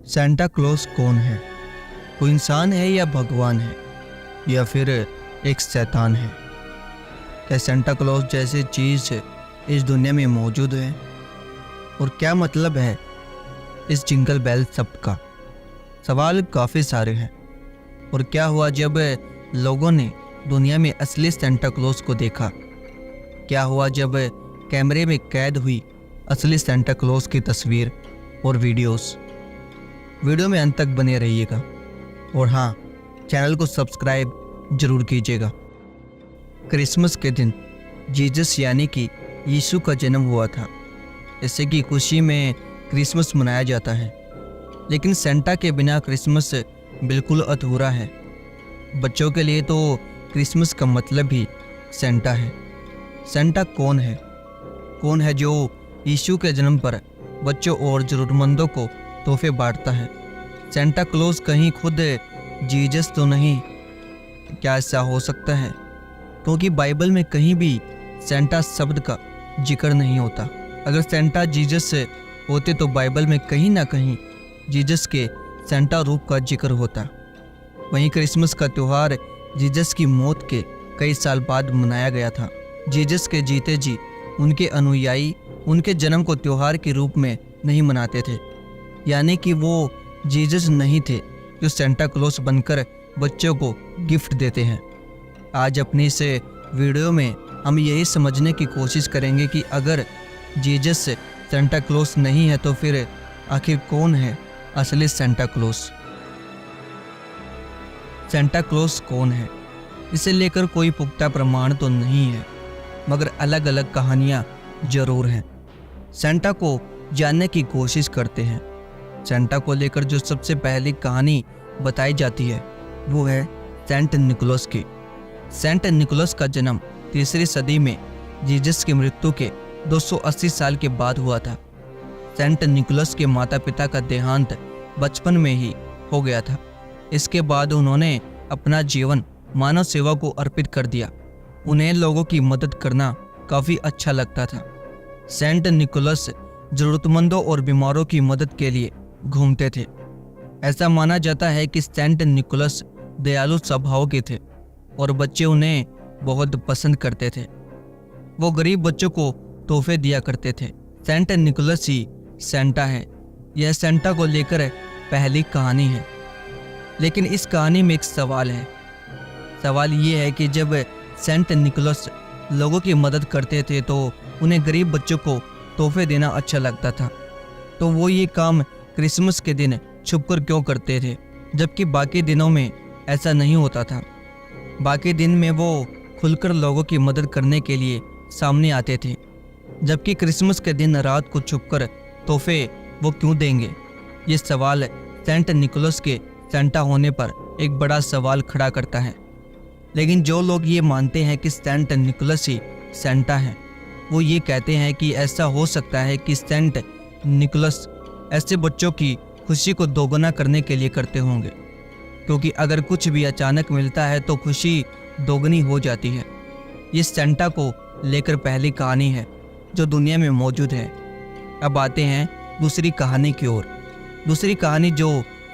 Santa Claus कौन है? कोई इंसान है या भगवान है या फिर एक शैतान है? क्या सेंटा क्लॉज जैसी चीज़ इस दुनिया में मौजूद है? और क्या मतलब है इस जिंगल बेल शब्द का? सवाल काफ़ी सारे हैं। और क्या हुआ जब लोगों ने दुनिया में असली सेंटा क्लॉज को देखा? क्या हुआ जब कैमरे में कैद हुई असली सेंटा क्लॉज की तस्वीर और वीडियोस? वीडियो में अंत तक बने रहिएगा और हाँ, चैनल को सब्सक्राइब जरूर कीजिएगा। क्रिसमस के दिन जीसस यानी कि यीशु का जन्म हुआ था। इससे की खुशी में क्रिसमस मनाया जाता है। लेकिन सेंटा के बिना क्रिसमस बिल्कुल अधूरा है। बच्चों के लिए तो क्रिसमस का मतलब ही सेंटा है। सेंटा कौन है? कौन है जो यीशु के जन्म पर बच्चों और ज़रूरतमंदों को तोहफे बांटता है? सेंटा क्लॉज कहीं खुद जीसस तो नहीं? क्या ऐसा हो सकता है? क्योंकि बाइबल में कहीं भी सेंटा शब्द का जिक्र नहीं होता। अगर सेंटा जीसस होते तो बाइबल में कहीं ना कहीं जीसस के सेंटा रूप का जिक्र होता। वहीं क्रिसमस का त्यौहार जीसस की मौत के कई साल बाद मनाया गया था। जीसस के जीते जी उनके अनुयायी उनके जन्म को त्यौहार के रूप में नहीं मनाते थे, यानी कि वो जीसस नहीं थे जो सेंटा क्लॉज बनकर बच्चों को गिफ्ट देते हैं। आज अपनी इस वीडियो में हम यही समझने की कोशिश करेंगे कि अगर जीसस सेंटा क्लॉज नहीं है तो फिर आखिर कौन है असली सेंटा क्लॉज? सेंटा क्लॉज कौन है, इसे लेकर कोई पुख्ता प्रमाण तो नहीं है, मगर अलग अलग कहानियाँ जरूर हैं। सेंटा को जानने की कोशिश करते हैं। सेंटा को लेकर जो सबसे पहली कहानी बताई जाती है वो है सेंट निकोलस की। सेंट निकोलस का जन्म 3री सदी में जीसस की मृत्यु के 280 साल के बाद हुआ था। सेंट निकोलस के माता पिता का देहांत बचपन में ही हो गया था। इसके बाद उन्होंने अपना जीवन मानव सेवा को अर्पित कर दिया। उन्हें लोगों की मदद करना काफ़ी अच्छा लगता था। सेंट निकोलस ज़रूरतमंदों और बीमारों की मदद के लिए घूमते थे। ऐसा माना जाता है कि सेंट निकोलस दयालु स्वभाव के थे और बच्चे उन्हें बहुत पसंद करते थे। वो गरीब बच्चों को तोहफे दिया करते थे। सेंट निकोलस ही सेंटा है। यह सेंटा को लेकर पहली कहानी है। लेकिन इस कहानी में एक सवाल है। सवाल ये है कि जब सेंट निकोलस लोगों की मदद करते थे तो उन्हें गरीब बच्चों को तोहफे देना अच्छा लगता था, तो वो ये काम क्रिसमस के दिन छुपकर क्यों करते थे, जबकि बाकी दिनों में ऐसा नहीं होता था? बाकी दिन में वो खुलकर लोगों की मदद करने के लिए सामने आते थे, जबकि क्रिसमस के दिन रात को छुपकर तोहफे वो क्यों देंगे? ये सवाल सेंट निकोलस के सेंटा होने पर एक बड़ा सवाल खड़ा करता है। लेकिन जो लोग ये मानते हैं कि सेंट निकोलस ही सेंटा है, वो ये कहते हैं कि ऐसा हो सकता है कि सेंट निकोलस ऐसे बच्चों की खुशी को दोगुना करने के लिए करते होंगे, क्योंकि अगर कुछ भी अचानक मिलता है तो खुशी दोगुनी हो जाती है। ये सेंटा को लेकर पहली कहानी है जो दुनिया में मौजूद है। अब आते हैं दूसरी कहानी की ओर। दूसरी कहानी जो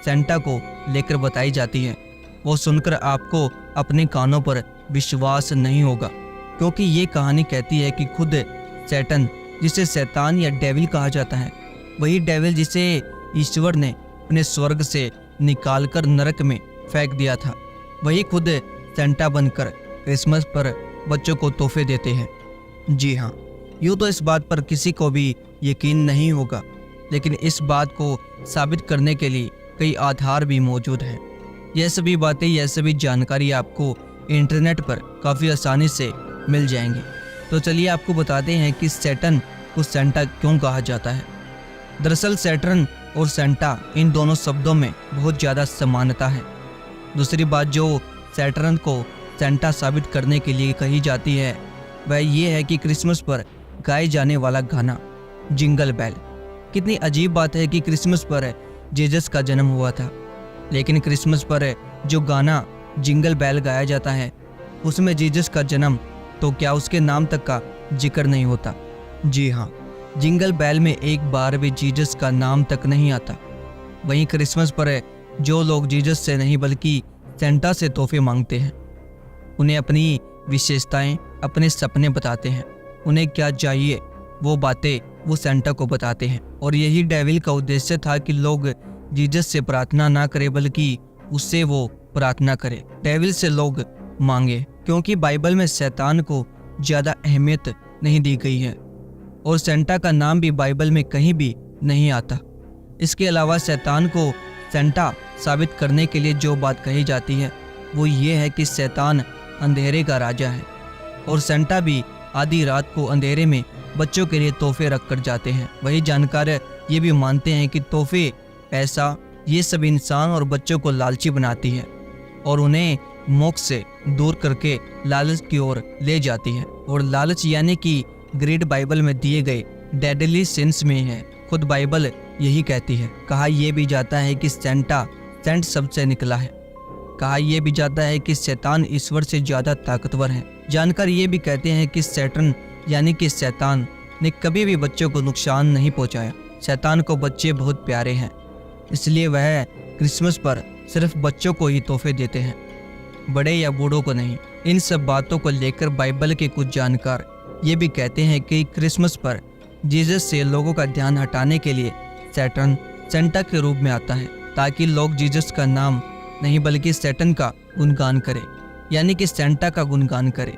सेंटा को लेकर बताई जाती है वो सुनकर आपको अपने कानों पर विश्वास नहीं होगा, क्योंकि ये कहानी कहती है कि खुद सैटन, जिसे शैतान या डेविल कहा जाता है, वही डेविल जिसे ईश्वर ने अपने स्वर्ग से निकालकर नरक में फेंक दिया था, वही खुद सेंटा बनकर क्रिसमस पर बच्चों को तोहफे देते हैं। जी हाँ, यूँ तो इस बात पर किसी को भी यकीन नहीं होगा, लेकिन इस बात को साबित करने के लिए कई आधार भी मौजूद हैं। यह सभी बातें, यह सभी जानकारी आपको इंटरनेट पर काफ़ी आसानी से मिल जाएंगी। तो चलिए आपको बताते हैं कि सैटर्न को सेंटा क्यों कहा जाता है। दरअसल सैटर्न और सेंटा, इन दोनों शब्दों में बहुत ज़्यादा समानता है। दूसरी बात जो सैटर्न को सेंटा साबित करने के लिए कही जाती है वह ये है कि क्रिसमस पर गाए जाने वाला गाना जिंगल बेल। कितनी अजीब बात है कि क्रिसमस पर जीसस का जन्म हुआ था, लेकिन क्रिसमस पर जो गाना जिंगल बेल गाया जाता है उसमें जीसस का जन्म, तो क्या उसके नाम तक का जिक्र नहीं होता? जी हाँ, जिंगल बेल में एक बार भी जीसस का नाम तक नहीं आता। वहीं क्रिसमस पर जो लोग जीसस से नहीं बल्कि सेंटा से तोहफे मांगते हैं, उन्हें अपनी विशेषताएं, अपने सपने बताते हैं। उन्हें क्या चाहिए वो बातें वो सेंटा को बताते हैं। और यही डेविल का उद्देश्य था कि लोग जीसस से प्रार्थना ना करें बल्कि उससे वो प्रार्थना करें, डेविल से लोग मांगे, क्योंकि बाइबल में शैतान को ज़्यादा अहमियत नहीं दी गई है और सेंटा का नाम भी बाइबल में कहीं भी नहीं आता। इसके अलावा शैतान को सेंटा साबित करने के लिए जो बात कही जाती है वो ये है कि शैतान अंधेरे का राजा है और सेंटा भी आधी रात को अंधेरे में बच्चों के लिए तोहफे रख कर जाते हैं। वही जानकार ये भी मानते हैं कि तोहफे, पैसा, ये सब इंसान और बच्चों को लालची बनाती है और उन्हें मोक्ष से दूर करके लालच की ओर ले जाती है। और लालच यानी कि ग्रीड बाइबल में दिए गए डेडली सिंस में है। खुद बाइबल यही कहती है। कहा यह भी जाता है कि सेंट सबसे निकला है। कहा यह भी जाता है कि शैतान ईश्वर से ज्यादा ताकतवर है। जानकार ये भी कहते हैं कि सैटर्न यानी कि शैतान ने कभी भी बच्चों को नुकसान नहीं पहुंचाया। शैतान को बच्चे बहुत प्यारे हैं, इसलिए वह क्रिसमस पर सिर्फ बच्चों को ही तोहफे देते हैं, बड़े या बूढ़ों को नहीं। इन सब बातों को लेकर बाइबल के कुछ जानकार ये भी कहते हैं कि क्रिसमस पर जीसस से लोगों का ध्यान हटाने के लिए सैटर्न सेंटा के रूप में आता है, ताकि लोग जीसस का नाम नहीं बल्कि सैटर्न का गुणगान करें, यानी कि सेंटा का गुणगान करें।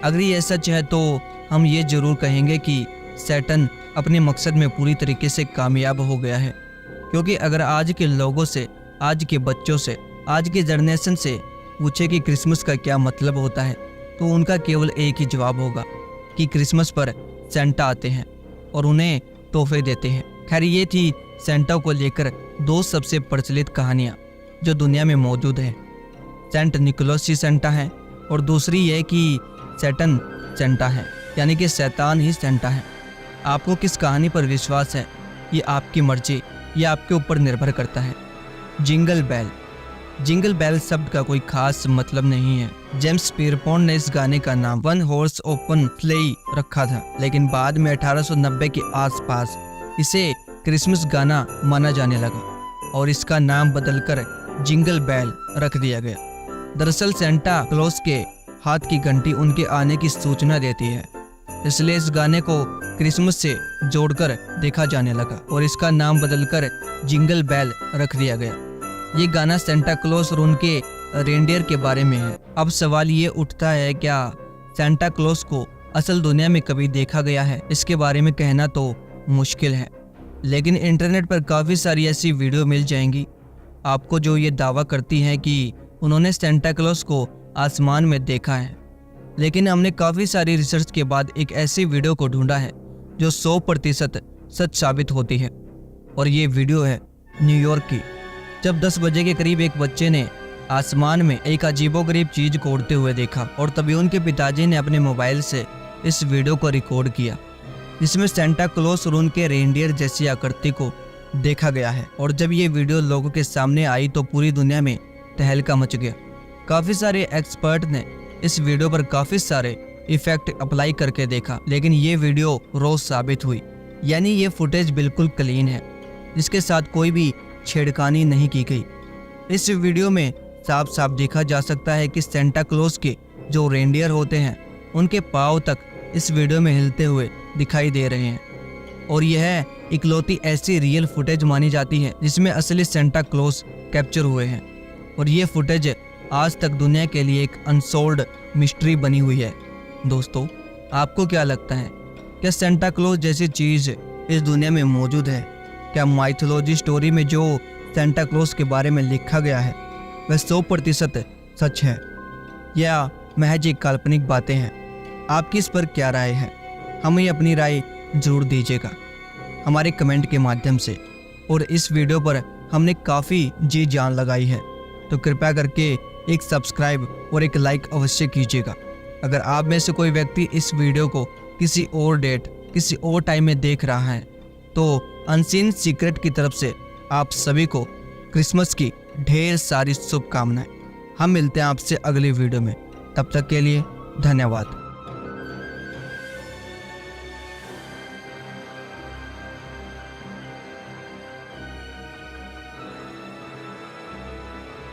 अगर ये सच है तो हम ये जरूर कहेंगे कि सैटर्न अपने मकसद में पूरी तरीके से कामयाब हो गया है, क्योंकि अगर आज के लोगों से, आज के बच्चों से, आज की जनरेशन से पूछे कि क्रिसमस का क्या मतलब होता है तो उनका केवल एक ही जवाब होगा कि क्रिसमस पर सेंटा आते हैं और उन्हें तोहफे देते हैं। खैर, ये थी सेंटा को लेकर दो सबसे प्रचलित कहानियाँ जो दुनिया में मौजूद हैं। सेंट निकोलस ही सेंटा है और दूसरी ये कि सैटर्न सेंटा है, यानी कि शैतान ही सेंटा है। आपको किस कहानी पर विश्वास है ये आपकी मर्जी, ये आपके ऊपर निर्भर करता है। Jingle bell. जिंगल बेल शब्द का कोई खास मतलब नहीं है। जेम्स पियरपोंट ने इस गाने का नाम वन हॉर्स ओपन स्लेई रखा था, लेकिन बाद में 1890 के आसपास इसे क्रिसमस गाना माना जाने लगा और इसका नाम बदलकर जिंगल बेल रख दिया गया। दरअसल सेंटा क्लॉस के हाथ की घंटी उनके आने की सूचना देती है, इसलिए इस गाने को क्रिसमस से जोड़कर देखा जाने लगा और इसका नाम बदलकर जिंगल बेल रख दिया गया। ये गाना सेंटा क्लॉस और उनके रेंडियर के बारे में है। अब सवाल ये उठता है, क्या सेंटा क्लॉस को असल दुनिया में कभी देखा गया है? इसके बारे में कहना तो मुश्किल है, लेकिन इंटरनेट पर काफ़ी सारी ऐसी वीडियो मिल जाएंगी आपको जो ये दावा करती हैं कि उन्होंने सेंटा क्लॉस को आसमान में देखा है। लेकिन हमने काफ़ी सारी रिसर्च के बाद एक ऐसी वीडियो को ढूंढा है जो 100% सच साबित होती है, और ये वीडियो है न्यूयॉर्क की। जब 10 बजे के करीब एक बच्चे ने आसमान में एक अजीबोगरीब चीज को उड़ते हुए देखा और तभी उनके पिताजी ने अपने मोबाइल से इस वीडियो को रिकॉर्ड किया, जिसमें सेंटा क्लॉस और उनके रेंडियर जैसी आकृति को देखा गया है। और जब ये वीडियो लोगों के सामने आई तो पूरी दुनिया में तहलका मच गया। काफ़ी सारे एक्सपर्ट ने इस वीडियो पर काफ़ी सारे इफेक्ट अप्लाई करके देखा, लेकिन ये वीडियो रोज साबित हुई, यानी ये फुटेज बिल्कुल क्लीन है, जिसके साथ कोई भी छेड़खानी नहीं की गई। इस वीडियो में साफ साफ देखा जा सकता है कि सेंटा क्लॉस के जो रेंडियर होते हैं उनके पाँव तक इस वीडियो में हिलते हुए दिखाई दे रहे हैं, और यह इकलौती ऐसी रियल फुटेज मानी जाती है जिसमें असली सेंटा क्लॉस कैप्चर हुए हैं। और ये फुटेज आज तक दुनिया के लिए एक अनसोल्ड मिस्ट्री बनी हुई है। दोस्तों, आपको क्या लगता है, क्या सेंटा क्लॉस जैसी चीज़ इस दुनिया में मौजूद है? क्या माइथोलॉजी स्टोरी में जो सेंटा क्लॉस के बारे में लिखा गया है वह 100% सच है या महज एक काल्पनिक बातें हैं? आपकी इस पर क्या राय है? हमें अपनी राय जरूर दीजिएगा हमारे कमेंट के माध्यम से। और इस वीडियो पर हमने काफ़ी जी जान लगाई है, तो कृपया करके एक सब्सक्राइब और एक लाइक अवश्य कीजिएगा। अगर आप में से कोई व्यक्ति इस वीडियो को किसी और डेट, किसी और टाइम में देख रहा है तो अनसीन सीक्रेट की तरफ से आप सभी को क्रिसमस की ढेर सारी शुभकामनाएं। हम मिलते हैं आपसे अगली वीडियो में, तब तक के लिए धन्यवाद।